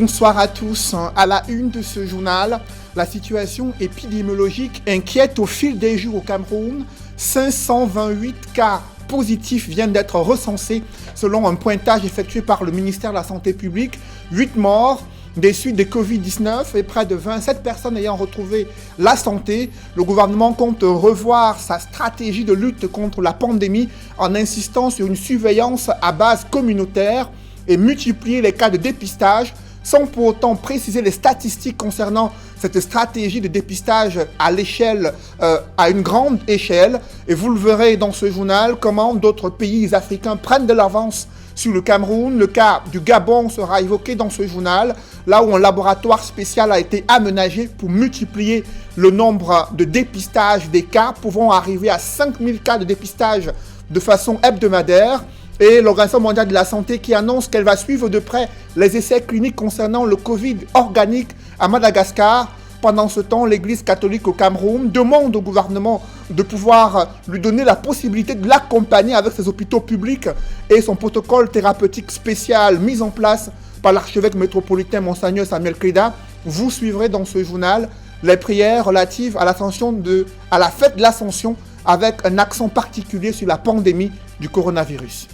Bonsoir à tous. À la une de ce journal, la situation épidémiologique inquiète au fil des jours au Cameroun. 528 cas positifs viennent d'être recensés selon un pointage effectué par le ministère de la Santé publique. 8 morts des suites de Covid-19 et près de 27 personnes ayant retrouvé la santé. Le gouvernement compte revoir sa stratégie de lutte contre la pandémie en insistant sur une surveillance à base communautaire et multiplier les cas de dépistage sans pour autant préciser les statistiques concernant cette stratégie de dépistage à l'échelle, à une grande échelle. Et vous le verrez dans ce journal, comment d'autres pays africains prennent de l'avance sur le Cameroun. Le cas du Gabon sera évoqué dans ce journal, là où un laboratoire spécial a été aménagé pour multiplier le nombre de dépistages des cas, pouvant arriver à 5000 cas de dépistage de façon hebdomadaire. Et l'Organisation mondiale de la santé qui annonce qu'elle va suivre de près les essais cliniques concernant le Covid organique à Madagascar. Pendant ce temps, l'Église catholique au Cameroun demande au gouvernement de pouvoir lui donner la possibilité de l'accompagner avec ses hôpitaux publics et son protocole thérapeutique spécial mis en place par l'archevêque métropolitain Monseigneur Samuel Kleda. Vous suivrez dans ce journal les prières relatives à à la fête de l'Ascension avec un accent particulier sur la pandémie du coronavirus.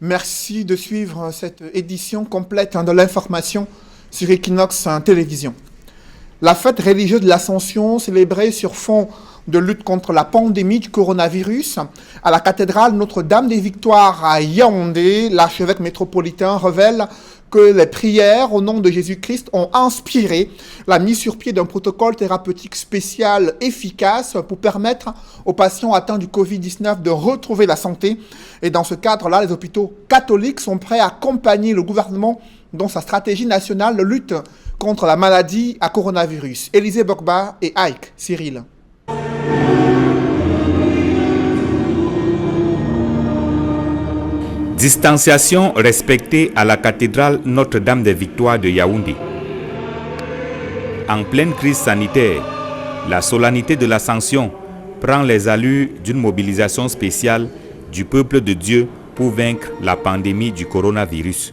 Merci de suivre cette édition complète de l'information sur Equinox Télévision. La fête religieuse de l'Ascension, célébrée sur fond de lutte contre la pandémie du coronavirus, à la cathédrale Notre-Dame des Victoires à Yaoundé, l'archevêque métropolitain révèle que les prières au nom de Jésus-Christ ont inspiré la mise sur pied d'un protocole thérapeutique spécial efficace pour permettre aux patients atteints du Covid-19 de retrouver la santé. Et dans ce cadre-là, les hôpitaux catholiques sont prêts à accompagner le gouvernement dans sa stratégie nationale de lutte contre la maladie à coronavirus. Élisée Bokba et Ike Cyril. Distanciation respectée à la cathédrale Notre-Dame des Victoires de Yaoundé. En pleine crise sanitaire, la solennité de l'Ascension prend les allures d'une mobilisation spéciale du peuple de Dieu pour vaincre la pandémie du coronavirus.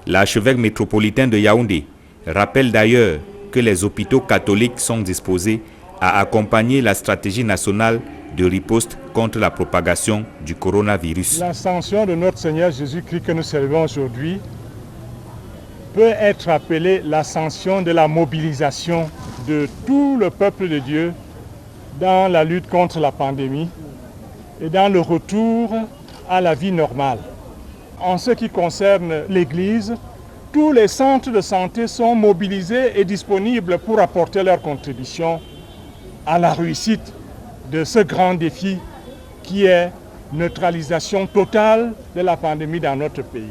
L'archevêque métropolitain de Yaoundé rappelle d'ailleurs que les hôpitaux catholiques sont disposés à accompagner la stratégie nationale de riposte contre la propagation du coronavirus. L'ascension de notre Seigneur Jésus-Christ que nous célébrons aujourd'hui peut être appelée l'ascension de la mobilisation de tout le peuple de Dieu dans la lutte contre la pandémie et dans le retour à la vie normale. En ce qui concerne l'Église, tous les centres de santé sont mobilisés et disponibles pour apporter leur contribution à la réussite de ce grand défi qui est neutralisation totale de la pandémie dans notre pays.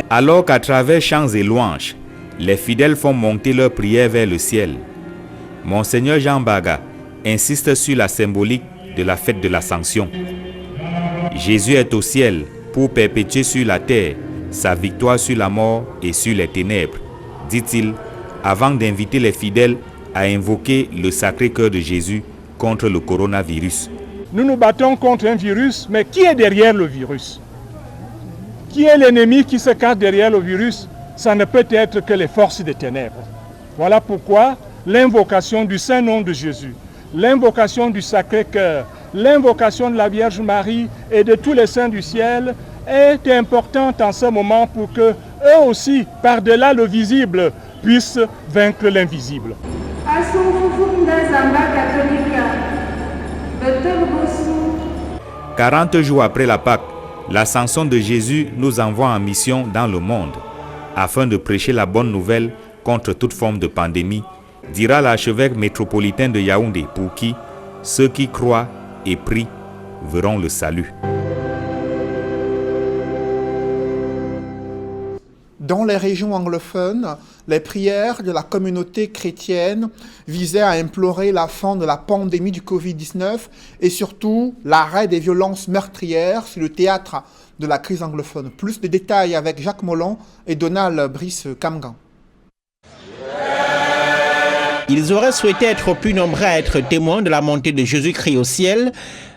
Alors qu'à travers chants et louanges, les fidèles font monter leurs prières vers le ciel, Monseigneur Jean Baga insiste sur la symbolique de la fête de l'Ascension. Jésus est au ciel pour perpétuer sur la terre sa victoire sur la mort et sur les ténèbres, dit-il, avant d'inviter les fidèles à invoquer le Sacré-Cœur de Jésus contre le coronavirus. Nous nous battons contre un virus, mais qui est derrière le virus? Qui est l'ennemi qui se cache derrière le virus? Ça ne peut être que les forces des ténèbres. Voilà pourquoi l'invocation du Saint-Nom de Jésus, l'invocation du Sacré-Cœur, l'invocation de la Vierge Marie et de tous les saints du ciel est importante en ce moment pour que eux aussi, par-delà le visible, puissent vaincre l'invisible. 40 jours après la Pâque, l'Ascension de Jésus nous envoie en mission dans le monde afin de prêcher la bonne nouvelle contre toute forme de pandémie, dira l'archevêque métropolitain de Yaoundé, pour qui ceux qui croient et prient verront le salut. dans les régions anglophones, les prières de la communauté chrétienne visaient à implorer la fin de la pandémie du Covid-19 et surtout l'arrêt des violences meurtrières sur le théâtre de la crise anglophone. Plus de détails avec Jacques Molon et Donald Brice-Camgan. Ils auraient souhaité être plus nombreux à être témoins de la montée de Jésus-Christ au ciel,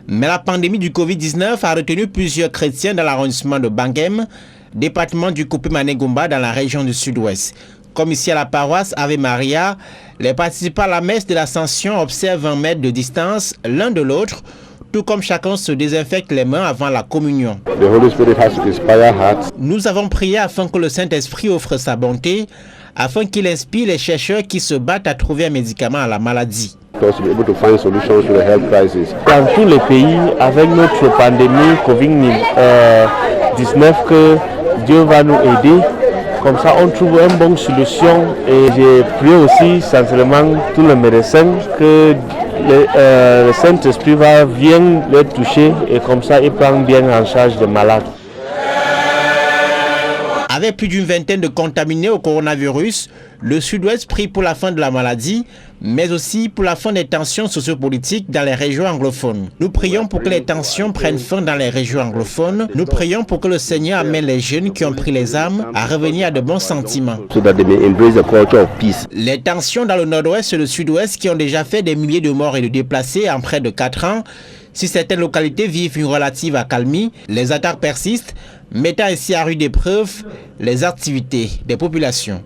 mais la pandémie du Covid-19 a retenu plusieurs chrétiens dans l'arrondissement de Bangem, département du Coupé-Mané-Goumba dans la région du Sud-Ouest. Comme ici à la paroisse Ave Maria, les participants à la messe de l'Ascension observent 20 mètres de distance l'un de l'autre, tout comme chacun se désinfecte les mains avant la communion. Nous avons prié afin que le Saint-Esprit offre sa bonté, afin qu'il inspire les chercheurs qui se battent à trouver un médicament à la maladie. Dans tous les pays, avec notre pandémie Covid-19, que Dieu va nous aider. Comme ça, on trouve une bonne solution. Et j'ai prié aussi sincèrement tous les médecins que le Saint-Esprit va bien les toucher et comme ça, il prend bien en charge les malades. Avec plus d'une vingtaine de contaminés au coronavirus, le Sud-Ouest prie pour la fin de la maladie, mais aussi pour la fin des tensions sociopolitiques dans les régions anglophones. Nous prions pour que les tensions prennent fin dans les régions anglophones. Nous prions pour que le Seigneur amène les jeunes qui ont pris les armes à revenir à de bons sentiments. Les tensions dans le Nord-Ouest et le Sud-Ouest qui ont déjà fait des milliers de morts et de déplacés en près de 4 ans. Si certaines localités vivent une relative accalmie, les attaques persistent, mettant ainsi à rude épreuve les activités des populations.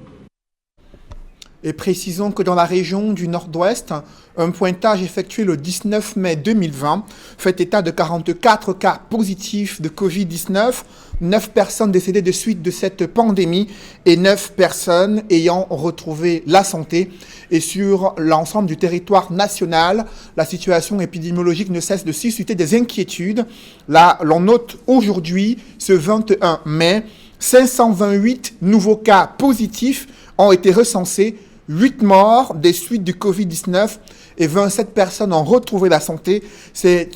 Et précisons que dans la région du Nord-Ouest, un pointage effectué le 19 mai 2020 fait état de 44 cas positifs de Covid-19, 9 personnes décédées de suite de cette pandémie et 9 personnes ayant retrouvé la santé. Et sur l'ensemble du territoire national, la situation épidémiologique ne cesse de susciter des inquiétudes. Là, l'on note aujourd'hui, ce 21 mai, 528 nouveaux cas positifs ont été recensés, 8 morts des suites du Covid-19 et 27 personnes ont retrouvé la santé. Ce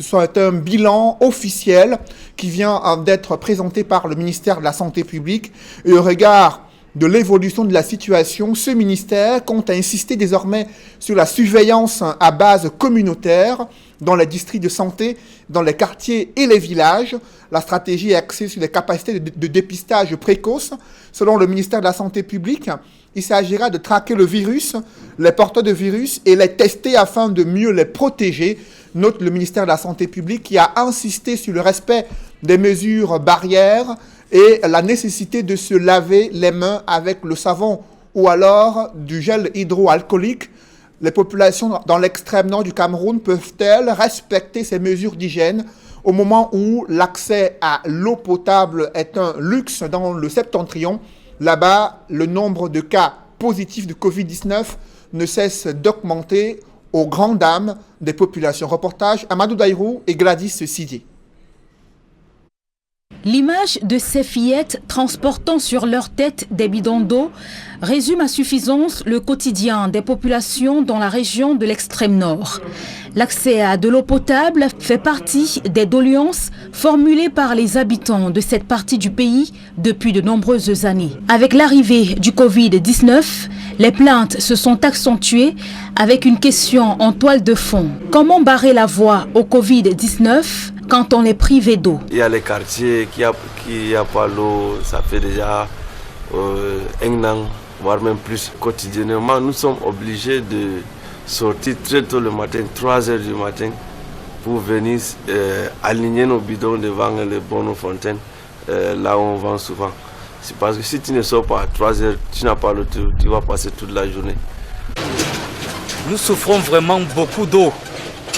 sont un bilan officiel qui vient d'être présenté par le ministère de la Santé publique. Et au regard de l'évolution de la situation, ce ministère compte insister désormais sur la surveillance à base communautaire dans les districts de santé, dans les quartiers et les villages. La stratégie est axée sur les capacités de dépistage précoce. Selon le ministère de la Santé publique, il s'agira de traquer le virus, les porteurs de virus et les tester afin de mieux les protéger. Note le ministère de la Santé publique qui a insisté sur le respect des mesures barrières et la nécessité de se laver les mains avec le savon ou alors du gel hydroalcoolique. Les populations dans l'extrême nord du Cameroun peuvent-elles respecter ces mesures d'hygiène au moment où l'accès à l'eau potable est un luxe dans le septentrion? Là-bas, le nombre de cas positifs de Covid-19 ne cesse d'augmenter aux grandes dames des populations. Reportage Amadou Daïrou et Gladys Sidier. L'image de ces fillettes transportant sur leur tête des bidons d'eau résume à suffisance le quotidien des populations dans la région de l'extrême nord. L'accès à de l'eau potable fait partie des doléances formulées par les habitants de cette partie du pays depuis de nombreuses années. Avec l'arrivée du Covid-19, les plaintes se sont accentuées avec une question en toile de fond. Comment barrer la voie au Covid-19 quand on est privé d'eau? Il y a les quartiers qui a pas l'eau, ça fait déjà un an, voire même plus. Quotidiennement, nous sommes obligés de sortir très tôt le matin, 3 heures du matin, pour venir aligner nos bidons devant les bonnes fontaines, là où on vend souvent. C'est parce que si tu ne sors pas à 3 heures, tu n'as pas l'eau, tu vas passer toute la journée. Nous souffrons vraiment beaucoup d'eau,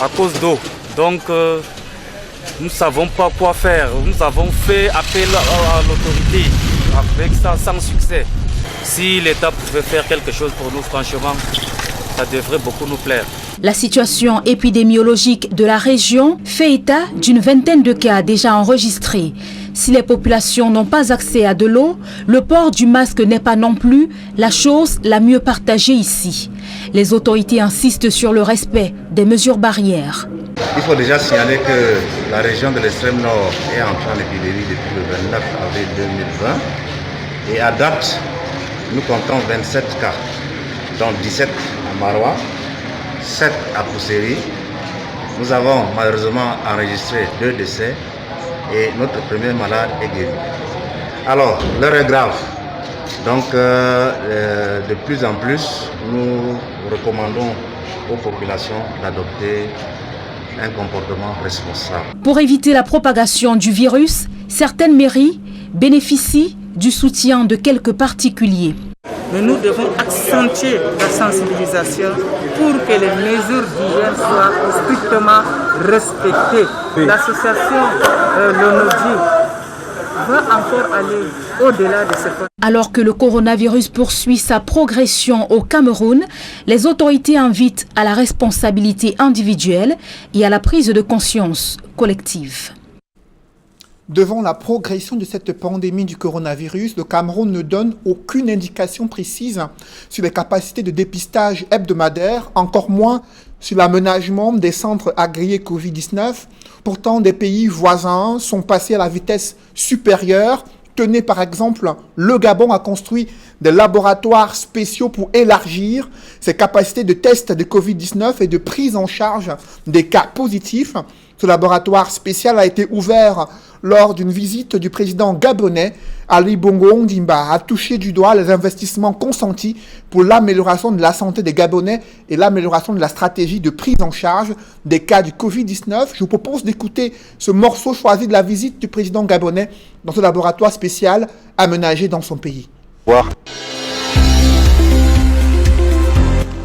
à cause d'eau. Donc, nous ne savons pas quoi faire. Nous avons fait appel à l'autorité, avec ça sans succès. Si l'État pouvait faire quelque chose pour nous, franchement, ça devrait beaucoup nous plaire. La situation épidémiologique de la région fait état d'une vingtaine de cas déjà enregistrés. Si les populations n'ont pas accès à de l'eau, le port du masque n'est pas non plus la chose la mieux partagée ici. Les autorités insistent sur le respect des mesures barrières. Il faut déjà signaler que la région de l'extrême nord est entrée en épidémie depuis le 29 avril 2020. Et à date, nous comptons 27 cas, dont 17 à Maroua, 7 à Pousseri. Nous avons malheureusement enregistré 2 décès et notre premier malade est guéri. Alors, l'heure est grave. Donc, de plus en plus, nous recommandons aux populations d'adopter un comportement responsable. Pour éviter la propagation du virus, certaines mairies bénéficient du soutien de quelques particuliers. Mais nous devons accentuer la sensibilisation pour que les mesures d'hygiène soient strictement respectées. L'association L'Onodi va encore aller au-delà de ce point. Alors que le coronavirus poursuit sa progression au Cameroun, les autorités invitent à la responsabilité individuelle et à la prise de conscience collective. Devant la progression de cette pandémie du coronavirus, le Cameroun ne donne aucune indication précise sur les capacités de dépistage hebdomadaires, encore moins sur l'aménagement des centres agréés Covid-19. Pourtant, des pays voisins sont passés à la vitesse supérieure. Tenez par exemple, le Gabon a construit des laboratoires spéciaux pour élargir ses capacités de test de Covid-19 et de prise en charge des cas positifs. Ce laboratoire spécial a été ouvert lors d'une visite du président gabonais. Ali Bongo Ondimba a touché du doigt les investissements consentis pour l'amélioration de la santé des Gabonais et l'amélioration de la stratégie de prise en charge des cas du Covid-19. Je vous propose d'écouter ce morceau choisi de la visite du président gabonais dans ce laboratoire spécial aménagé dans son pays.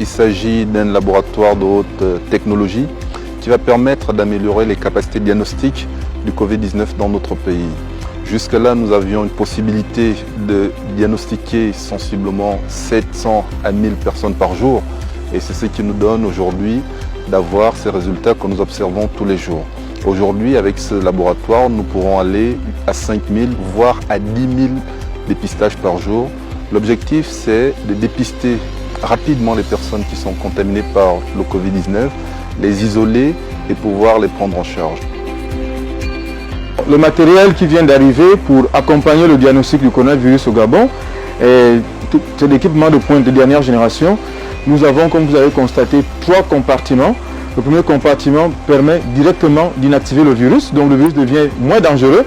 Il s'agit d'un laboratoire de haute technologie qui va permettre d'améliorer les capacités diagnostiques du Covid-19 dans notre pays. Jusque-là, nous avions une possibilité de diagnostiquer sensiblement 700 à 1000 personnes par jour. Et c'est ce qui nous donne aujourd'hui d'avoir ces résultats que nous observons tous les jours. Aujourd'hui, avec ce laboratoire, nous pourrons aller à 5000, voire à 10 000 dépistages par jour. L'objectif, c'est de dépister rapidement les personnes qui sont contaminées par le Covid-19, les isoler et pouvoir les prendre en charge. Le matériel qui vient d'arriver pour accompagner le diagnostic du coronavirus au Gabon, c'est l'équipement de pointe de dernière génération. Nous avons, comme vous avez constaté, 3 compartiments. Le premier compartiment permet directement d'inactiver le virus, donc le virus devient moins dangereux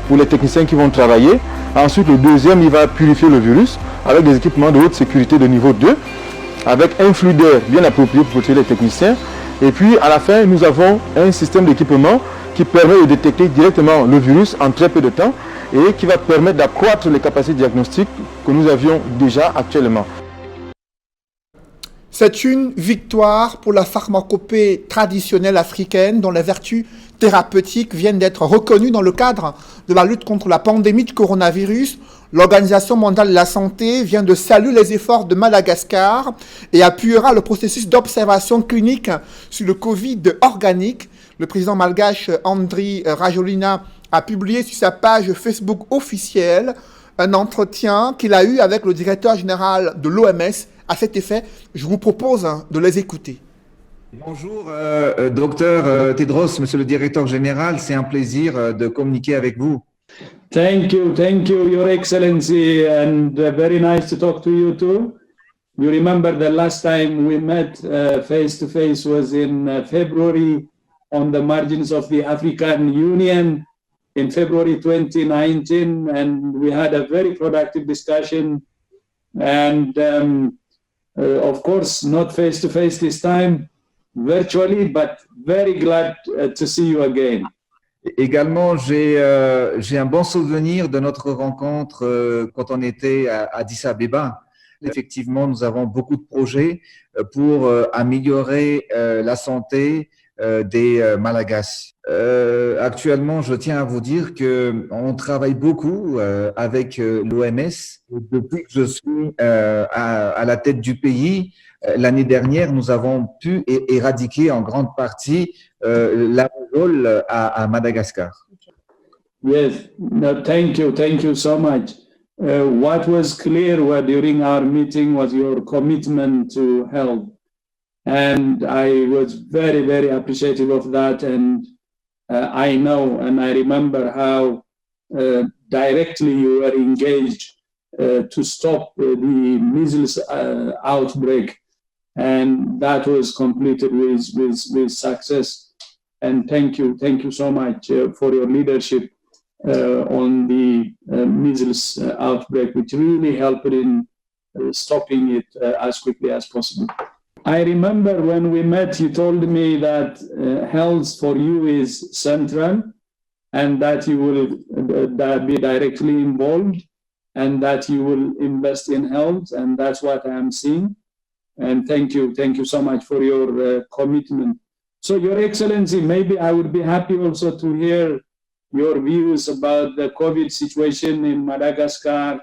pour les techniciens qui vont travailler. Ensuite, le deuxième, il va purifier le virus avec des équipements de haute sécurité de niveau 2, avec un flux d'air bien approprié pour protéger les techniciens. Et puis, à la fin, nous avons un système d'équipement qui permet de détecter directement le virus en très peu de temps et qui va permettre d'accroître les capacités diagnostiques que nous avions déjà actuellement. C'est une victoire pour la pharmacopée traditionnelle africaine dont les vertus thérapeutiques viennent d'être reconnues dans le cadre de la lutte contre la pandémie du coronavirus. L'Organisation mondiale de la santé vient de saluer les efforts de Madagascar et appuiera le processus d'observation clinique sur le Covid organique. Le président malgache Andry Rajoelina a publié sur sa page Facebook officielle un entretien qu'il a eu avec le directeur général de l'OMS. À cet effet, je vous propose de les écouter. Bonjour, docteur Tedros, monsieur le directeur général, c'est un plaisir de communiquer avec vous. Thank you, Your Excellency, and very nice to talk to you too. You remember the last time we met face to face was in February on the margins of the African Union in February 2019, and we had a very productive discussion. And of course, not face to face this time, virtually, but very glad to see you again. Également, j'ai un bon souvenir de notre rencontre quand on était à Addis Abeba. Effectivement, nous avons beaucoup de projets pour améliorer la santé des Malagasy. Actuellement, je tiens à vous dire qu'on travaille beaucoup avec l'OMS. Depuis que je suis à la tête du pays, l'année dernière, nous avons pu éradiquer en grande partie la rougeole à Madagascar. Yes, no, thank you so much. What was clear during our meeting was your commitment to health. And I was very, very appreciative of that. And I know and I remember how directly you were engaged to stop the measles outbreak, and that was completed with success. And thank you so much for your leadership on the measles outbreak, which really helped in stopping it as quickly as possible. I remember when we met, you told me that health for you is central, and that you will be directly involved, and that you will invest in health, and that's what I am seeing. And thank you so much for your commitment. So, Your Excellency, maybe I would be happy also to hear your views about the COVID situation in Madagascar.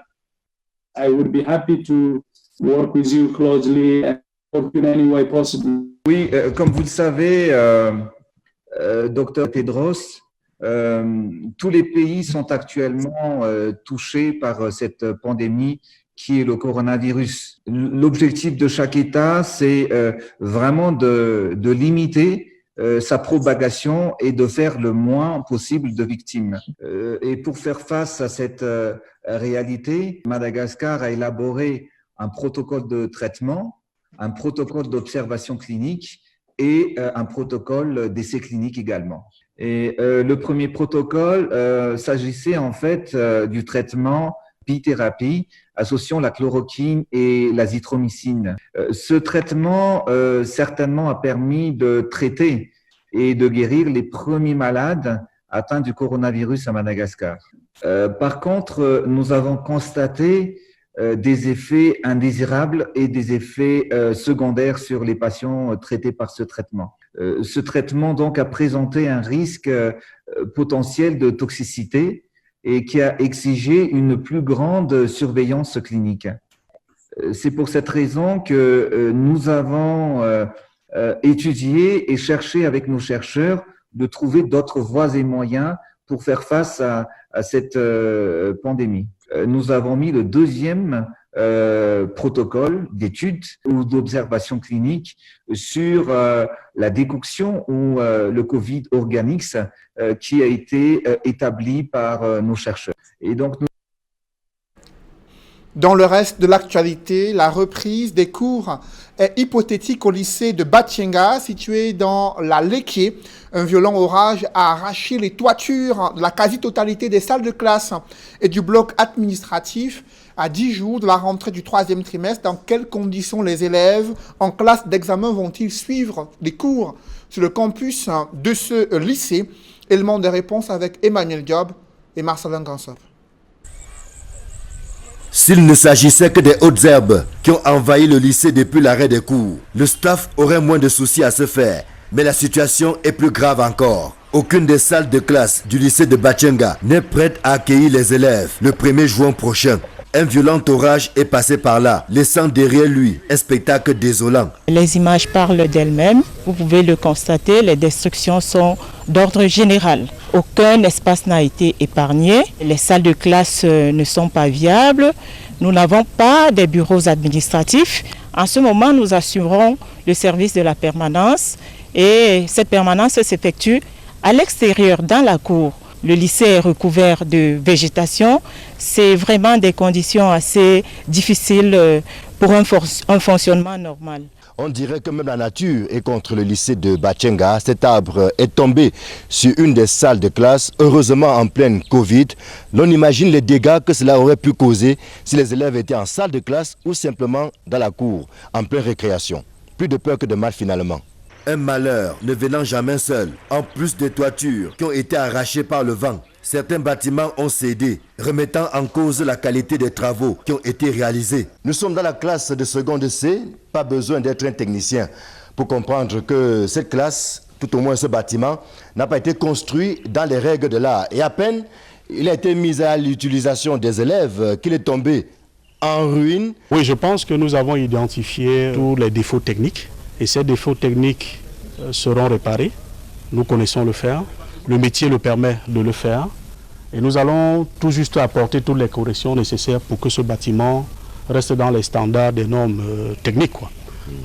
I would be happy to work with you closely and work in any way possible. Oui, comme vous le savez, Dr Tedros, tous les pays sont actuellement touchés par cette pandémie qui est le coronavirus. L'objectif de chaque État, c'est vraiment de limiter sa propagation et de faire le moins possible de victimes. Et pour faire face à cette réalité, Madagascar a élaboré un protocole de traitement, un protocole d'observation clinique et un protocole d'essai clinique également. Et le premier protocole s'agissait en fait du traitement bithérapie associant la chloroquine et l'azithromycine. Ce traitement certainement a permis de traiter et de guérir les premiers malades atteints du coronavirus à Madagascar. Par contre, nous avons constaté des effets indésirables et des effets secondaires sur les patients traités par ce traitement. Ce traitement donc a présenté un risque potentiel de toxicité et qui a exigé une plus grande surveillance clinique. C'est pour cette raison que nous avons étudié et cherché avec nos chercheurs de trouver d'autres voies et moyens pour faire face à cette pandémie. Nous avons mis le deuxième protocole d'études ou d'observation clinique sur la décoction ou le Covid Organics qui a été établi par nos chercheurs. Et donc, Dans le reste de l'actualité, la reprise des cours est hypothétique au lycée de Batyenga, situé dans la Léké. Un violent orage a arraché les toitures de la quasi-totalité des salles de classe et du bloc administratif à 10 jours de la rentrée du 3e trimestre. Dans quelles conditions les élèves en classe d'examen vont-ils suivre les cours sur le campus de ce lycée? Élément de réponse avec Emmanuel Diop et Marcelin Gansop. S'il ne s'agissait que des hautes herbes qui ont envahi le lycée depuis l'arrêt des cours, le staff aurait moins de soucis à se faire. Mais la situation est plus grave encore. Aucune des salles de classe du lycée de Batyenga n'est prête à accueillir les élèves le 1er juin prochain. Un violent orage est passé par là, laissant derrière lui un spectacle désolant. Les images parlent d'elles-mêmes. Vous pouvez le constater, les destructions sont d'ordre général. Aucun espace n'a été épargné. Les salles de classe ne sont pas viables. Nous n'avons pas de bureaux administratifs. En ce moment, nous assurons le service de la permanence et cette permanence s'effectue à l'extérieur, dans la cour. Le lycée est recouvert de végétation. C'est vraiment des conditions assez difficiles pour un fonctionnement normal. On dirait que même la nature est contre le lycée de Batyenga. Cet arbre est tombé sur une des salles de classe, heureusement en pleine Covid. L'on imagine les dégâts que cela aurait pu causer si les élèves étaient en salle de classe ou simplement dans la cour, en pleine récréation. Plus de peur que de mal finalement. Un malheur ne venant jamais seul. En plus des toitures qui ont été arrachées par le vent, certains bâtiments ont cédé, remettant en cause la qualité des travaux qui ont été réalisés. Nous sommes dans la classe de seconde C, pas besoin d'être un technicien pour comprendre que cette classe, tout au moins ce bâtiment, n'a pas été construit dans les règles de l'art. Et à peine il a été mis à l'utilisation des élèves qu'il est tombé en ruine. Oui, je pense que nous avons identifié tous les défauts techniques. Et ces défauts techniques seront réparés. Nous connaissons le faire. Le métier le permet de le faire. Et nous allons tout juste apporter toutes les corrections nécessaires pour que ce bâtiment reste dans les standards des normes techniques,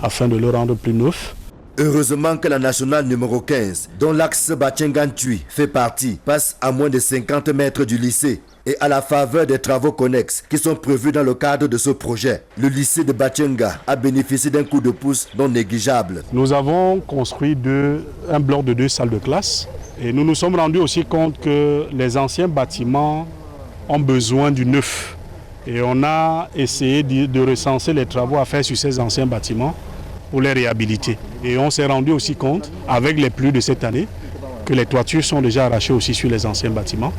afin de le rendre plus neuf. Heureusement que la nationale numéro 15, dont l'axe Batchenga-Ntui fait partie, passe à moins de 50 mètres du lycée. Et à la faveur des travaux connexes qui sont prévus dans le cadre de ce projet, le lycée de Batchenga a bénéficié d'un coup de pouce non négligeable. Nous avons construit un bloc de 2 salles de classe et nous nous sommes rendus aussi compte que les anciens bâtiments ont besoin du neuf. Et on a essayé de recenser les travaux à faire sur ces anciens bâtiments pour les réhabiliter. Et on s'est rendu aussi compte, avec les pluies de cette année, que les toitures sont déjà arrachées aussi sur les anciens bâtiments.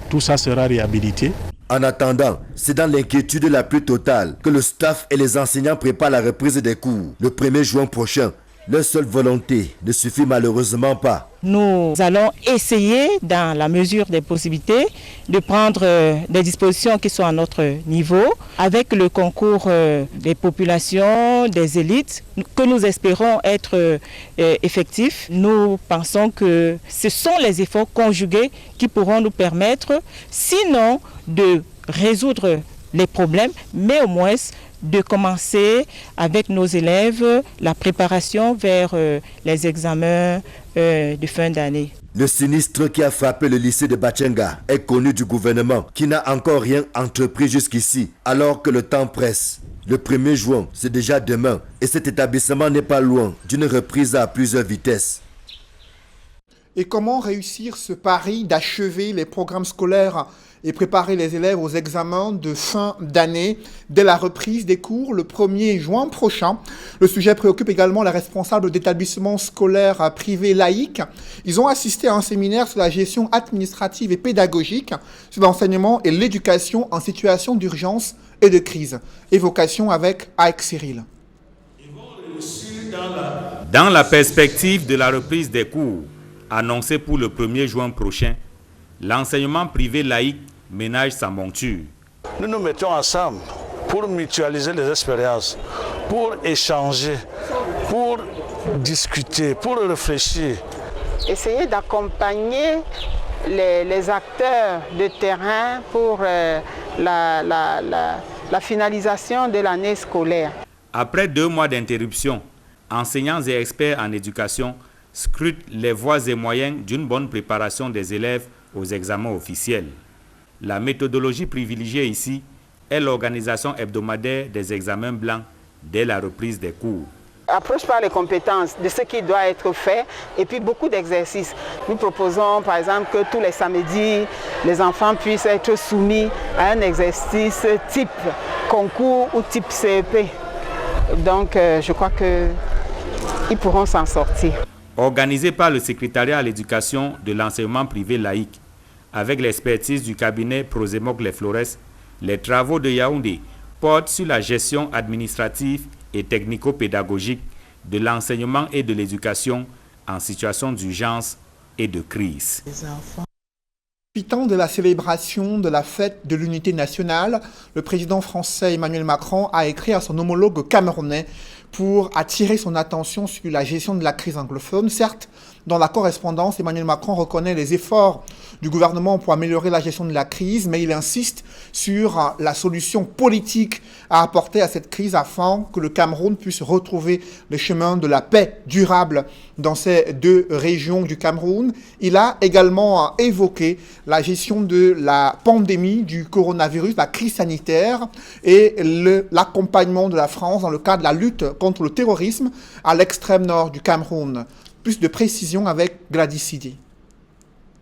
Tout ça sera réhabilité. En attendant, c'est dans l'inquiétude la plus totale que le staff et les enseignants préparent la reprise des cours le 1er juin prochain. Leur seule volonté ne suffit malheureusement pas. Nous allons essayer, dans la mesure des possibilités, de prendre des dispositions qui sont à notre niveau, avec le concours des populations, des élites, que nous espérons être effectifs. Nous pensons que ce sont les efforts conjugués qui pourront nous permettre, sinon de résoudre les problèmes, mais au moins de commencer avec nos élèves la préparation vers les examens de fin d'année. Le sinistre qui a frappé le lycée de Batchenga est connu du gouvernement qui n'a encore rien entrepris jusqu'ici alors que le temps presse. Le 1er juin, c'est déjà demain et cet établissement n'est pas loin d'une reprise à plusieurs vitesses. Et comment réussir ce pari d'achever les programmes scolaires et préparer les élèves aux examens de fin d'année dès la reprise des cours le 1er juin prochain. Le sujet préoccupe également les responsables d'établissements scolaires privés laïques. Ils ont assisté à un séminaire sur la gestion administrative et pédagogique, sur l'enseignement et l'éducation en situation d'urgence et de crise. Évocation avec Aïk Cyril. Dans la perspective de la reprise des cours, annoncée pour le 1er juin prochain, l'enseignement privé laïque ménage sa monture. Nous nous mettons ensemble pour mutualiser les expériences, pour échanger, pour discuter, pour réfléchir. Essayer d'accompagner les acteurs de terrain pour la finalisation de l'année scolaire. Après 2 mois d'interruption, enseignants et experts en éducation scrutent les voies et moyens d'une bonne préparation des élèves aux examens officiels. La méthodologie privilégiée ici est l'organisation hebdomadaire des examens blancs dès la reprise des cours. Approche par les compétences de ce qui doit être fait et puis beaucoup d'exercices. Nous proposons par exemple que tous les samedis, les enfants puissent être soumis à un exercice type concours ou type CEP. Donc je crois qu'ils pourront s'en sortir. Organisé par le secrétariat à l'éducation de l'enseignement privé laïque, avec l'expertise du cabinet Prosemoc Les Flores, les travaux de Yaoundé portent sur la gestion administrative et technico-pédagogique de l'enseignement et de l'éducation en situation d'urgence et de crise. Profitant de la célébration de la fête de l'unité nationale, le président français Emmanuel Macron a écrit à son homologue camerounais pour attirer son attention sur la gestion de la crise anglophone. Certes, dans la correspondance, Emmanuel Macron reconnaît les efforts du gouvernement pour améliorer la gestion de la crise, mais il insiste sur la solution politique à apporter à cette crise afin que le Cameroun puisse retrouver le chemin de la paix durable dans ces 2 régions du Cameroun. Il a également évoqué la gestion de la pandémie du coronavirus, la crise sanitaire et l'accompagnement de la France dans le cadre de la lutte contre le terrorisme à l'extrême nord du Cameroun. Plus de précisions avec Gladys Sidi.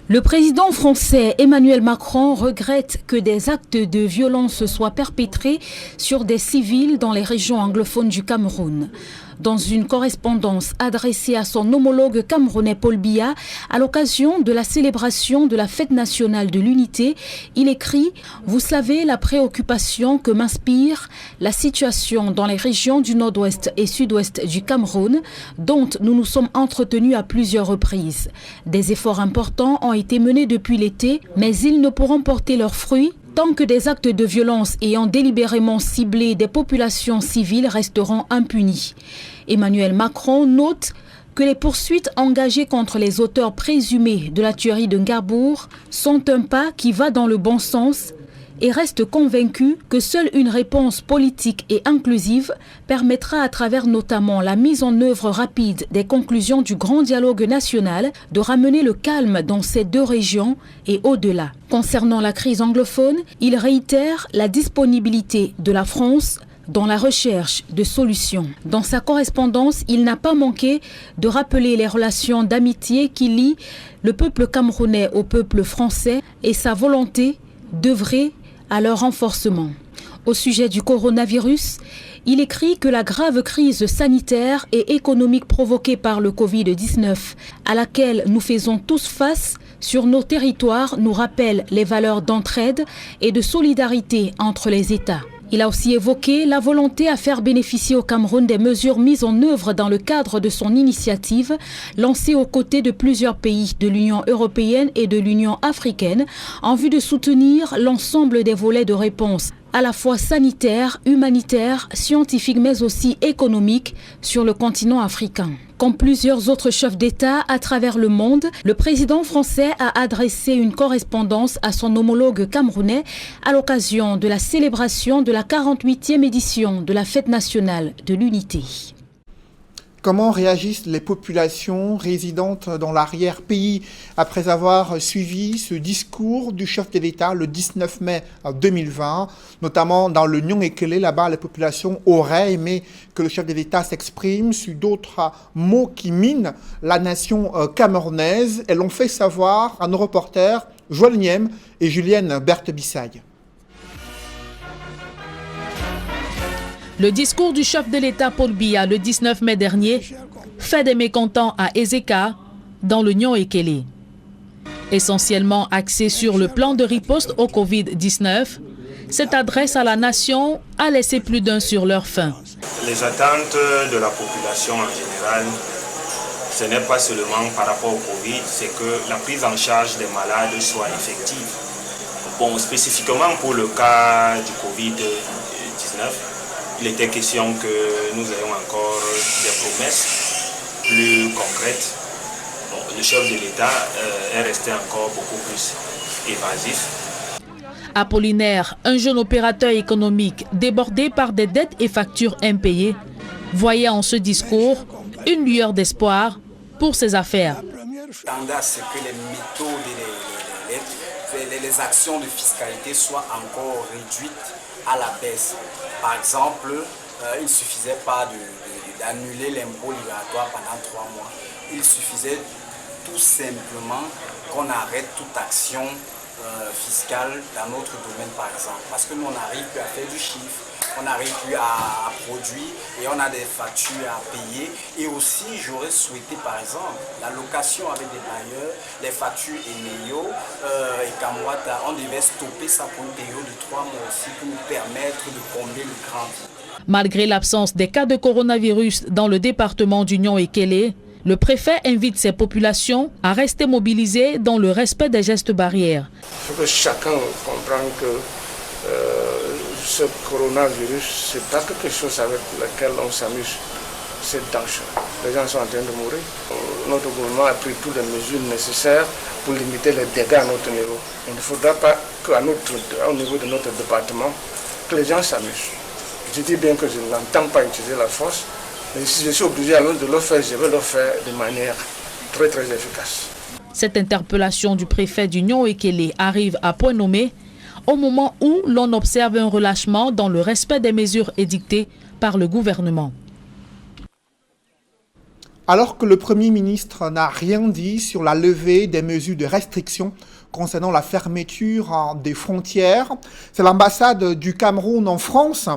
Le président français Emmanuel Macron regrette que des actes de violence soient perpétrés sur des civils dans les régions anglophones du Cameroun. Dans une correspondance adressée à son homologue camerounais Paul Biya à l'occasion de la célébration de la fête nationale de l'unité, il écrit « Vous savez la préoccupation que m'inspire la situation dans les régions du nord-ouest et sud-ouest du Cameroun, dont nous nous sommes entretenus à plusieurs reprises. Des efforts importants ont été menés depuis l'été, mais ils ne pourront porter leurs fruits tant que des actes de violence ayant délibérément ciblé des populations civiles resteront impunis. Emmanuel Macron note que les poursuites engagées contre les auteurs présumés de la tuerie de Ngarbour sont un pas qui va dans le bon sens et reste convaincu que seule une réponse politique et inclusive permettra, à travers notamment la mise en œuvre rapide des conclusions du grand dialogue national, de ramener le calme dans ces deux régions et au-delà. Concernant la crise anglophone, il réitère la disponibilité de la France dans la recherche de solutions. Dans sa correspondance, il n'a pas manqué de rappeler les relations d'amitié qui lient le peuple camerounais au peuple français et sa volonté d'œuvrer à leur renforcement. Au sujet du coronavirus, il écrit que la grave crise sanitaire et économique provoquée par le Covid-19, à laquelle nous faisons tous face sur nos territoires, nous rappelle les valeurs d'entraide et de solidarité entre les États. Il a aussi évoqué la volonté à faire bénéficier au Cameroun des mesures mises en œuvre dans le cadre de son initiative, lancée aux côtés de plusieurs pays de l'Union européenne et de l'Union africaine, en vue de soutenir l'ensemble des volets de réponse, à la fois sanitaire, humanitaire, scientifique, mais aussi économique, sur le continent africain. Comme plusieurs autres chefs d'État à travers le monde, le président français a adressé une correspondance à son homologue camerounais à l'occasion de la célébration de la 48e édition de la Fête nationale de l'Unité. Comment réagissent les populations résidentes dans l'arrière-pays après avoir suivi ce discours du chef de l'État le 19 mai 2020, notamment dans le Nyong-Ekele, là-bas les populations auraient aimé que le chef de l'État s'exprime sur d'autres mots qui minent la nation camerounaise. Elles l'ont fait savoir à nos reporters Joël Niem et Julienne Berthe-Bissaille. Le discours du chef de l'État Paul Biya le 19 mai dernier fait des mécontents à Ezeka dans le Nyong-Ekele. Essentiellement axé sur le plan de riposte au Covid-19, cette adresse à la nation a laissé plus d'un sur leur faim. Les attentes de la population en général, ce n'est pas seulement par rapport au Covid, c'est que la prise en charge des malades soit effective. Bon, spécifiquement pour le cas du Covid-19, il était question que nous ayons encore des promesses plus concrètes. Bon, le chef de l'État est resté encore beaucoup plus évasif. Apollinaire, un jeune opérateur économique débordé par des dettes et factures impayées, voyait en ce discours une lueur d'espoir pour ses affaires. Tendance, c'est que les méthodes et les actions de fiscalité soient encore réduites à la baisse. Par exemple, il ne suffisait pas d'annuler l'impôt libératoire pendant 3 mois. Il suffisait tout simplement qu'on arrête toute action fiscale dans notre domaine, par exemple. Parce que nous, on n'arrive plus à faire du chiffre, on n'arrive plus à produire et on a des factures à payer. Et aussi, j'aurais souhaité, par exemple, la location avec des bailleurs, les factures Eneyo et Kamwata, on devait stopper ça pour une période de 3 mois aussi pour nous permettre de combler le grand vide. Malgré l'absence des cas de coronavirus dans le département du Nyong-Ekele, le préfet invite ses populations à rester mobilisées dans le respect des gestes barrières. Il faut que chacun comprenne que ce coronavirus, ce n'est pas quelque chose avec lequel on s'amuse. C'est dangereux. Les gens sont en train de mourir. Notre gouvernement a pris toutes les mesures nécessaires pour limiter les dégâts à notre niveau. Il ne faudra pas qu'au niveau de notre département, que les gens s'amusent. Je dis bien que je n'entends pas utiliser la force, mais si je suis obligé alors de le faire, je vais le faire de manière très très efficace. Cette interpellation du préfet du Nyong-Ekele arrive à point nommé au moment où l'on observe un relâchement dans le respect des mesures édictées par le gouvernement. Alors que le Premier ministre n'a rien dit sur la levée des mesures de restriction concernant la fermeture des frontières, c'est l'ambassade du Cameroun en France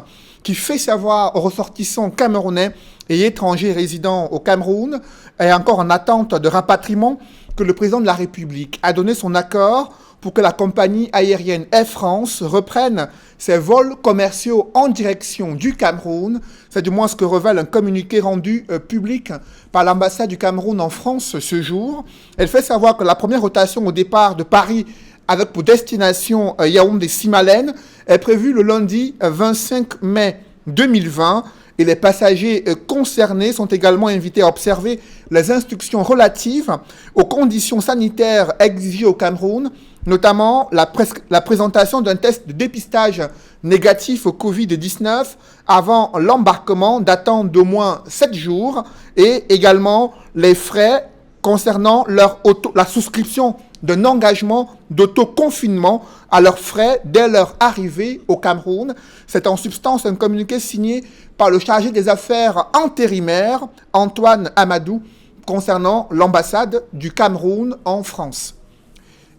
qui fait savoir aux ressortissants camerounais et étrangers résidant au Cameroun et encore en attente de rapatriement que le président de la République a donné son accord pour que la compagnie aérienne Air France reprenne ses vols commerciaux en direction du Cameroun. C'est du moins ce que révèle un communiqué rendu public par l'ambassade du Cameroun en France ce jour. Elle fait savoir que la première rotation au départ de Paris avec pour destination Yaoundé-Simalène est prévue le lundi 25 mai 2020 et les passagers concernés sont également invités à observer les instructions relatives aux conditions sanitaires exigées au Cameroun notamment la présentation d'un test de dépistage négatif au Covid-19 avant l'embarquement datant d'au moins 7 jours et également les frais concernant la souscription d'un engagement d'autoconfinement à leurs frais dès leur arrivée au Cameroun. C'est en substance un communiqué signé par le chargé des affaires intérimaires, Antoine Amadou, concernant l'ambassade du Cameroun en France.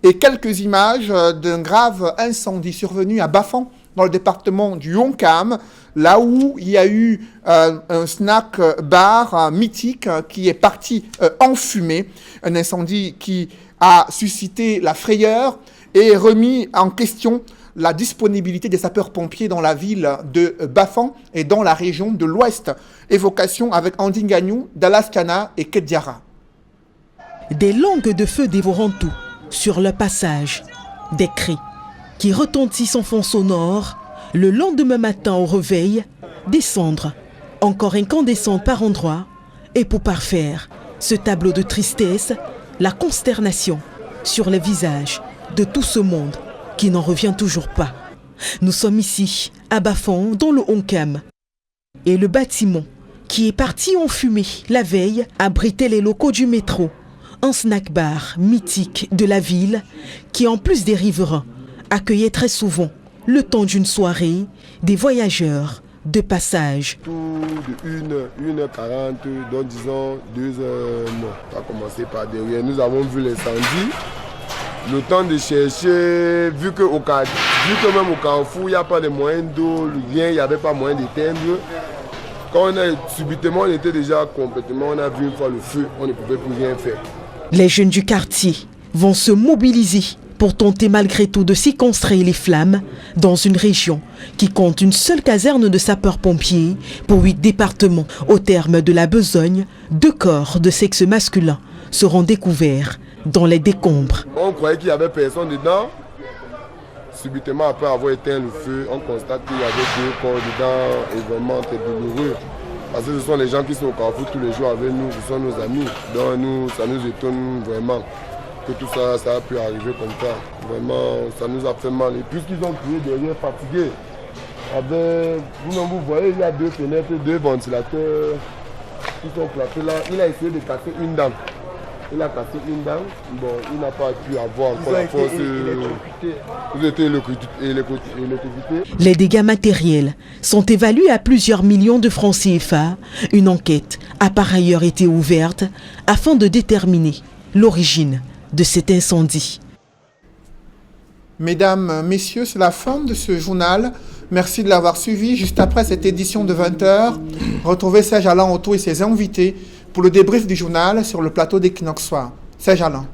Et quelques images d'un grave incendie survenu à Bafang, dans le département du Honkam, là où il y a eu un snack bar mythique qui est parti en fumée, un incendie qui a suscité la frayeur et remis en question la disponibilité des sapeurs-pompiers dans la ville de Bafang et dans la région de l'Ouest. Évocation avec Andy Gagnou, Dallas Kana et Kediara. Des langues de feu dévorant tout sur le passage, des cris qui retentissent en fond sonore, le lendemain matin au réveil, des cendres, encore incandescentes par endroits, et pour parfaire ce tableau de tristesse, la consternation sur les visages de tout ce monde qui n'en revient toujours pas. Nous sommes ici, à Bafang, dans le Honkam. Et le bâtiment, qui est parti en fumée la veille, abritait les locaux du métro, un snack-bar mythique de la ville qui, en plus des riverains, accueillait très souvent, le temps d'une soirée, des voyageurs de passage. Tout de 1h40, donc disons 2h, non, ça a commencé par derrière. Nous avons vu l'incendie. Le temps de chercher, vu que même au Carrefour, il n'y a pas de moyens d'eau, il n'y avait pas moyen d'éteindre. Quand subitement on était déjà complètement, on a vu une fois le feu, on ne pouvait plus rien faire. Les jeunes du quartier vont se mobiliser pour tenter malgré tout de circonscrire les flammes dans une région qui compte une seule caserne de sapeurs-pompiers pour 8 départements. Au terme de la besogne, 2 corps de sexe masculin seront découverts dans les décombres. On croyait qu'il n'y avait personne dedans. Subitement, après avoir éteint le feu, on constate qu'il y avait 2 corps dedans et vraiment c'est douloureux. Parce que ce sont les gens qui sont au Carrefour tous les jours avec nous, ce sont nos amis. Donc ça nous étonne vraiment que tout ça a pu arriver comme ça. Vraiment, ça nous a fait mal. Et puisqu'ils ont crié derrière fatigués, vous voyez, il y a 2 fenêtres, 2 ventilateurs qui sont placés là. Il a essayé de casser une dent. Il a cassé une dent. Bon, il n'a pas pu avoir encore la force. Ils ont été électrocutés. Les dégâts matériels sont évalués à plusieurs millions de francs CFA. Une enquête a par ailleurs été ouverte afin de déterminer l'origine de cet incendie. Mesdames, messieurs, c'est la fin de ce journal. Merci de l'avoir suivi. Juste après cette édition de 20h, retrouvez Serge Alain Otto et ses invités pour le débrief du journal sur le plateau d'Equinox Soir. Serge Alain.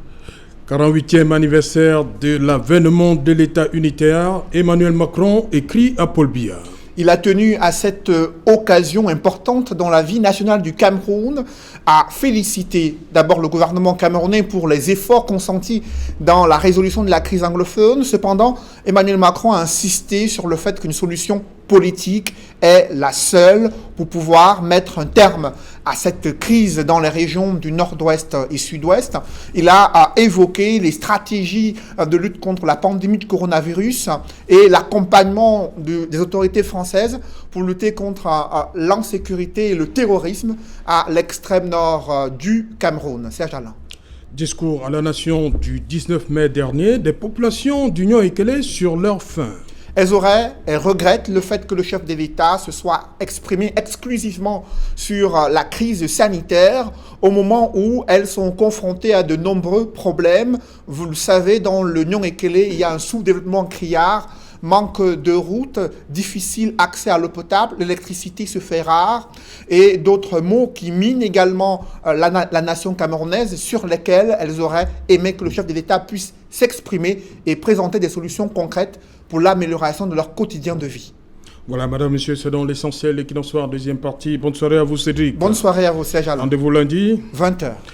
48e anniversaire de l'avènement de l'État unitaire, Emmanuel Macron écrit à Paul Biya. Il a tenu à cette occasion importante dans la vie nationale du Cameroun à féliciter d'abord le gouvernement camerounais pour les efforts consentis dans la résolution de la crise anglophone. Cependant, Emmanuel Macron a insisté sur le fait qu'une solution politique est la seule pour pouvoir mettre un terme à cette crise dans les régions du nord-ouest et sud-ouest. Il a évoqué les stratégies de lutte contre la pandémie de coronavirus et l'accompagnement des autorités françaises pour lutter contre l'insécurité et le terrorisme à l'extrême nord du Cameroun. Serge Alain. Discours à la nation du 19 mai dernier, des populations d'Union Ekele sur leur faim. Elles regrettent le fait que le chef de l'État se soit exprimé exclusivement sur la crise sanitaire au moment où elles sont confrontées à de nombreux problèmes. Vous le savez, dans le Nion Ekele, il y a un sous-développement criard, manque de routes, difficile accès à l'eau potable, l'électricité se fait rare et d'autres maux qui minent également la nation camerounaise sur lesquels elles auraient aimé que le chef de l'État puisse s'exprimer et présenter des solutions concrètes pour l'amélioration de leur quotidien de vie. Voilà, madame, monsieur, c'est donc l'essentiel. Equinox Soir, deuxième partie. Bonne soirée à vous, Cédric. Bonne soirée à vous, Serge Alain. Rendez-vous lundi. 20h.